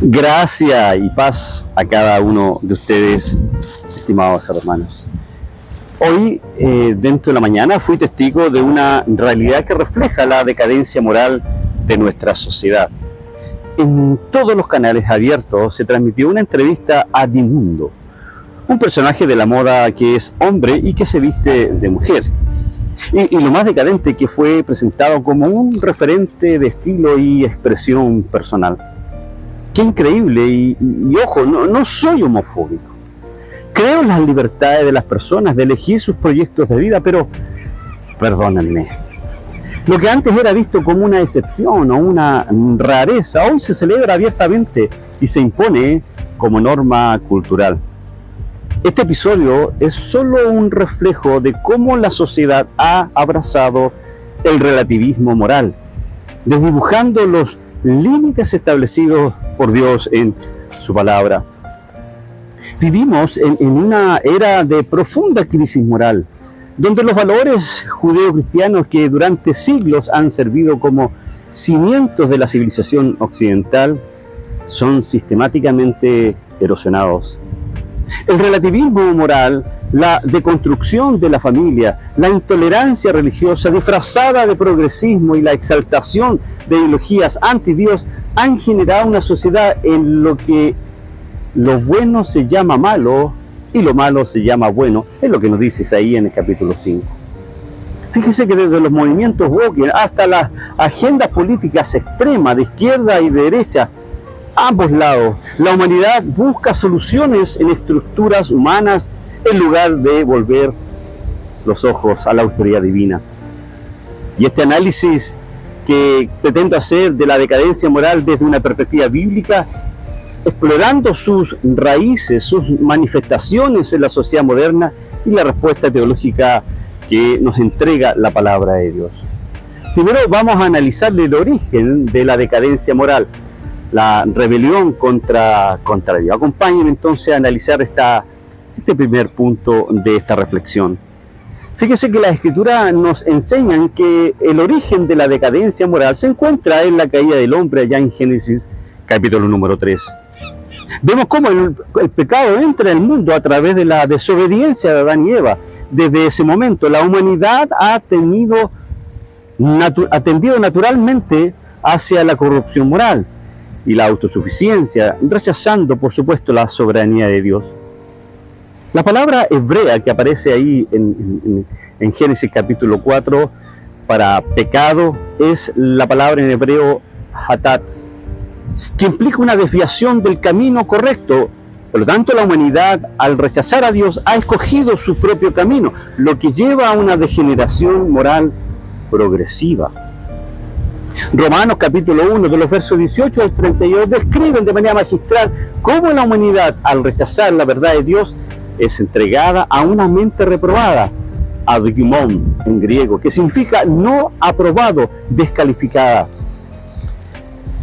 Gracia y paz a cada uno de ustedes, estimados hermanos. Hoy, dentro de la mañana, fui testigo de una realidad que refleja la decadencia moral de nuestra sociedad. En todos los canales abiertos se transmitió una entrevista a Dimundo, un personaje de la moda que es hombre y que se viste de mujer. Y lo más decadente, que fue presentado como un referente de estilo y expresión personal. ¡Qué increíble! Y ojo, no soy homofóbico. Creo en las libertades de las personas de elegir sus proyectos de vida, pero, perdónenme, lo que antes era visto como una excepción o una rareza, hoy se celebra abiertamente y se impone como norma cultural. Este episodio es solo un reflejo de cómo la sociedad ha abrazado el relativismo moral, desdibujando los límites establecidos por Dios en su palabra. Vivimos en una era de profunda crisis moral, donde los valores judeo-cristianos que durante siglos han servido como cimientos de la civilización occidental son sistemáticamente erosionados. El relativismo moral, la deconstrucción de la familia, la intolerancia religiosa disfrazada de progresismo y la exaltación de ideologías anti-Dios han generado una sociedad en lo que lo bueno se llama malo y lo malo se llama bueno, es lo que nos dice Isaías en el capítulo 5. Fíjese que desde los movimientos woke hasta las agendas políticas extremas de izquierda y de derecha, ambos lados, la humanidad busca soluciones en estructuras humanas en lugar de volver los ojos a la autoridad divina. Y este análisis que pretendo hacer de la decadencia moral desde una perspectiva bíblica, explorando sus raíces, sus manifestaciones en la sociedad moderna y la respuesta teológica que nos entrega la palabra de Dios. Primero vamos a analizar el origen de la decadencia moral, la rebelión contra Dios. Acompáñenme entonces a analizar este primer punto de esta reflexión. Fíjese que las Escrituras nos enseñan que el origen de la decadencia moral se encuentra en la caída del hombre allá en Génesis capítulo número 3. Vemos cómo el pecado entra en el mundo a través de la desobediencia de Adán y Eva. Desde ese momento la humanidad ha tendido naturalmente hacia la corrupción moral y la autosuficiencia, rechazando por supuesto la soberanía de Dios. La palabra hebrea que aparece ahí en Génesis capítulo 4 para pecado es la palabra en hebreo hatat, que implica una desviación del camino correcto. Por lo tanto, la humanidad, al rechazar a Dios, ha escogido su propio camino, lo que lleva a una degeneración moral progresiva. Romanos capítulo 1, de los versos 18 al 32, describen de manera magistral cómo la humanidad, al rechazar la verdad de Dios, es entregada a una mente reprobada, adgimon en griego, que significa no aprobado, descalificada.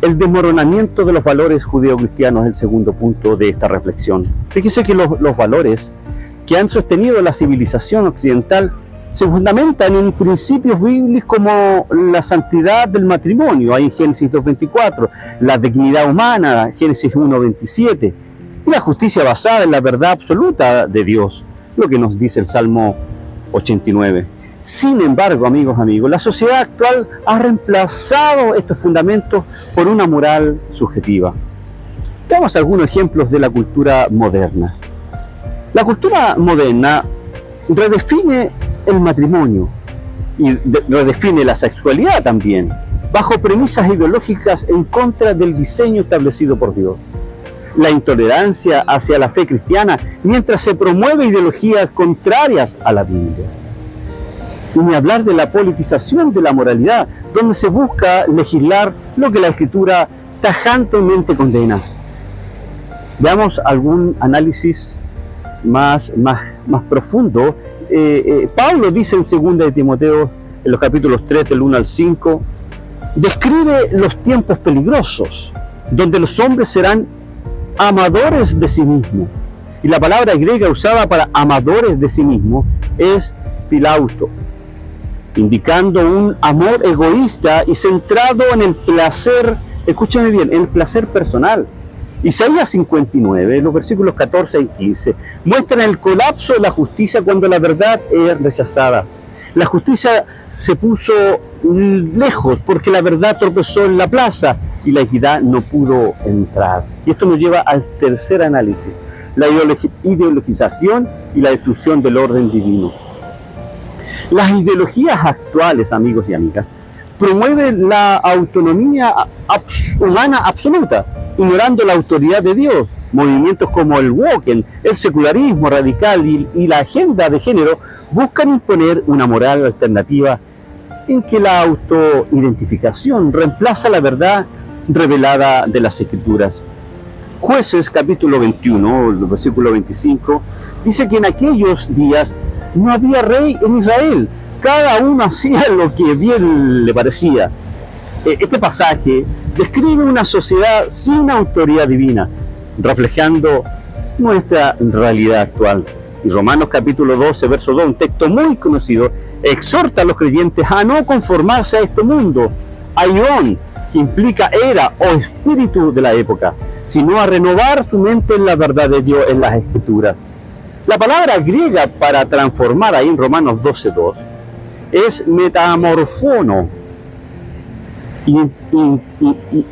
El desmoronamiento de los valores judeo-cristianos es el segundo punto de esta reflexión. Fíjese que los valores que han sostenido la civilización occidental se fundamentan en principios bíblicos como la santidad del matrimonio, ahí en Génesis 2.24, la dignidad humana, Génesis 1.27, y la justicia basada en la verdad absoluta de Dios, lo que nos dice el Salmo 89. Sin embargo, amigos, la sociedad actual ha reemplazado estos fundamentos por una moral subjetiva. Veamos algunos ejemplos de la cultura moderna. La cultura moderna redefine el matrimonio y redefine la sexualidad también, bajo premisas ideológicas en contra del diseño establecido por Dios. La intolerancia hacia la fe cristiana, mientras se promueve ideologías contrarias a la Biblia. Y ni hablar de la politización de la moralidad, donde se busca legislar lo que la Escritura tajantemente condena. Veamos algún análisis más profundo. Pablo dice en 2 de Timoteo, en los capítulos 3, del 1 al 5, describe los tiempos peligrosos, donde los hombres serán amadores de sí mismos. Y la palabra griega usada para amadores de sí mismos es pilauto, indicando un amor egoísta y centrado en el placer, escúchame bien, en el placer personal, Isaías 59, los versículos 14 y 15, muestran el colapso de la justicia cuando la verdad es rechazada. La justicia se puso lejos porque la verdad tropezó en la plaza y la equidad no pudo entrar. Y esto nos lleva al tercer análisis, la ideologización y la destrucción del orden divino. Las ideologías actuales, amigos y amigas, promueven la autonomía humana absoluta, ignorando la autoridad de Dios. Movimientos como el woke, el secularismo radical y la agenda de género buscan imponer una moral alternativa en que la autoidentificación reemplaza la verdad revelada de las Escrituras. Jueces capítulo 21, versículo 25, dice que en aquellos días no había rey en Israel, cada uno hacía lo que bien le parecía. Este pasaje describe una sociedad sin autoridad divina, reflejando nuestra realidad actual. Y Romanos capítulo 12, verso 2, un texto muy conocido, exhorta a los creyentes a no conformarse a este mundo, aion, que implica era o espíritu de la época, sino a renovar su mente en la verdad de Dios en las Escrituras. La palabra griega para transformar ahí en Romanos 12:2 es metamorfono,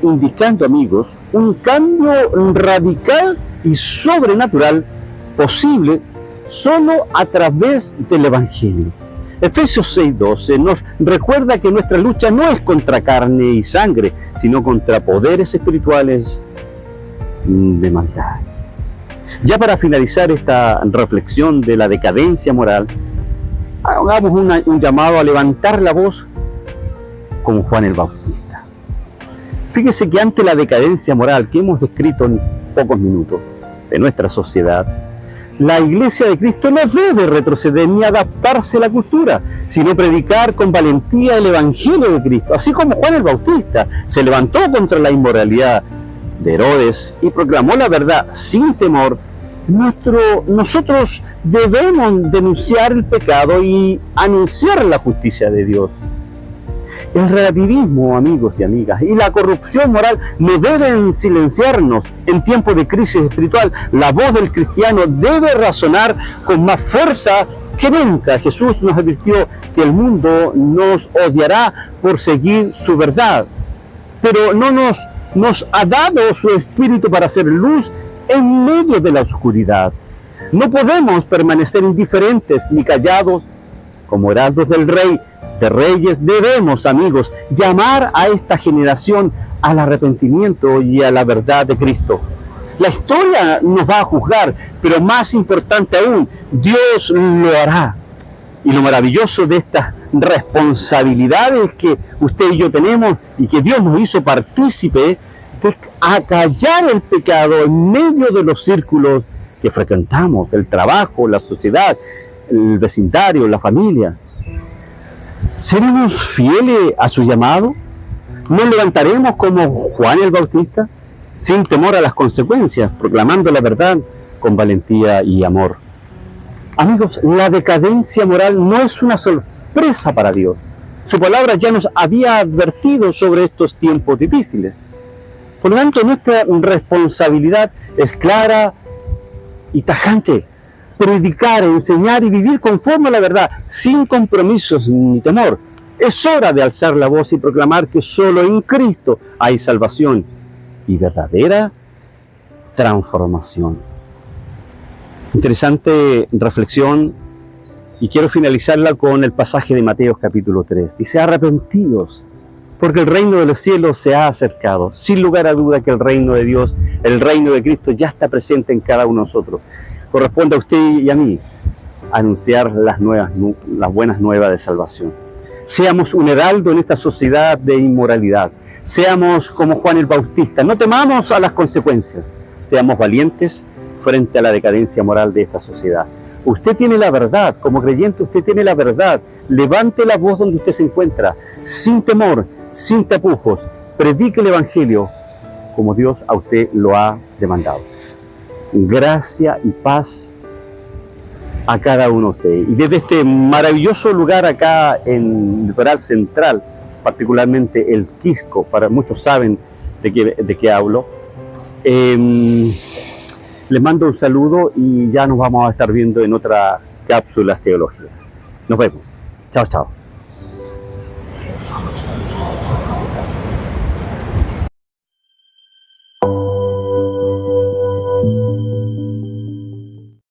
indicando, amigos, un cambio radical y sobrenatural posible solo a través del Evangelio. Efesios 6:12 nos recuerda que nuestra lucha no es contra carne y sangre, sino contra poderes espirituales de maldad. Ya para finalizar esta reflexión de la decadencia moral, hagamos un llamado a levantar la voz como Juan el Bautista. Fíjese que ante la decadencia moral que hemos descrito en pocos minutos de nuestra sociedad, la Iglesia de Cristo no debe retroceder ni adaptarse a la cultura, sino predicar con valentía el Evangelio de Cristo, así como Juan el Bautista se levantó contra la inmoralidad de Herodes y proclamó la verdad sin temor. Nosotros debemos denunciar el pecado y anunciar la justicia de Dios. El relativismo, amigos y amigas, y la corrupción moral no deben silenciarnos en tiempos de crisis espiritual. La voz del cristiano debe resonar con más fuerza que nunca. Jesús nos advirtió que el mundo nos odiará por seguir su verdad, pero no nos ha dado su espíritu para hacer luz en medio de la oscuridad. No podemos permanecer indiferentes ni callados como heraldos del Rey de Reyes. Debemos, amigos, llamar a esta generación al arrepentimiento y a la verdad de Cristo. La historia nos va a juzgar, pero más importante aún, Dios lo hará. Y lo maravilloso de estas responsabilidades que usted y yo tenemos y que Dios nos hizo partícipe de acallar el pecado en medio de los círculos que frecuentamos, el trabajo, la sociedad, el vecindario, la familia. ¿Seremos fieles a su llamado? ¿Nos levantaremos como Juan el Bautista, sin temor a las consecuencias, proclamando la verdad con valentía y amor? Amigos, la decadencia moral no es una sorpresa para Dios. Su palabra ya nos había advertido sobre estos tiempos difíciles. Por lo tanto, nuestra responsabilidad es clara y tajante. Predicar, enseñar y vivir conforme a la verdad, sin compromisos ni temor. Es hora de alzar la voz y proclamar que solo en Cristo hay salvación y verdadera transformación. Interesante reflexión, y quiero finalizarla con el pasaje de Mateo capítulo 3. Dice: arrepentidos, porque el reino de los cielos se ha acercado. Sin lugar a duda que el reino de Dios, el reino de Cristo ya está presente en cada uno de nosotros. Corresponde a usted y a mí anunciar las buenas nuevas de salvación. Seamos un heraldo en esta sociedad de inmoralidad. Seamos como Juan el Bautista. No temamos a las consecuencias. Seamos valientes frente a la decadencia moral de esta sociedad. Usted tiene la verdad. Como creyente, usted tiene la verdad. Levante la voz donde usted se encuentra, sin temor, sin tapujos. Predique el Evangelio como Dios a usted lo ha demandado. Gracia y paz a cada uno de ustedes. Y desde este maravilloso lugar acá en el litoral central, particularmente el Quisco, para muchos saben de qué hablo, Les mando un saludo y ya nos vamos a estar viendo en otra cápsula teológica. Nos vemos. Chao, chao.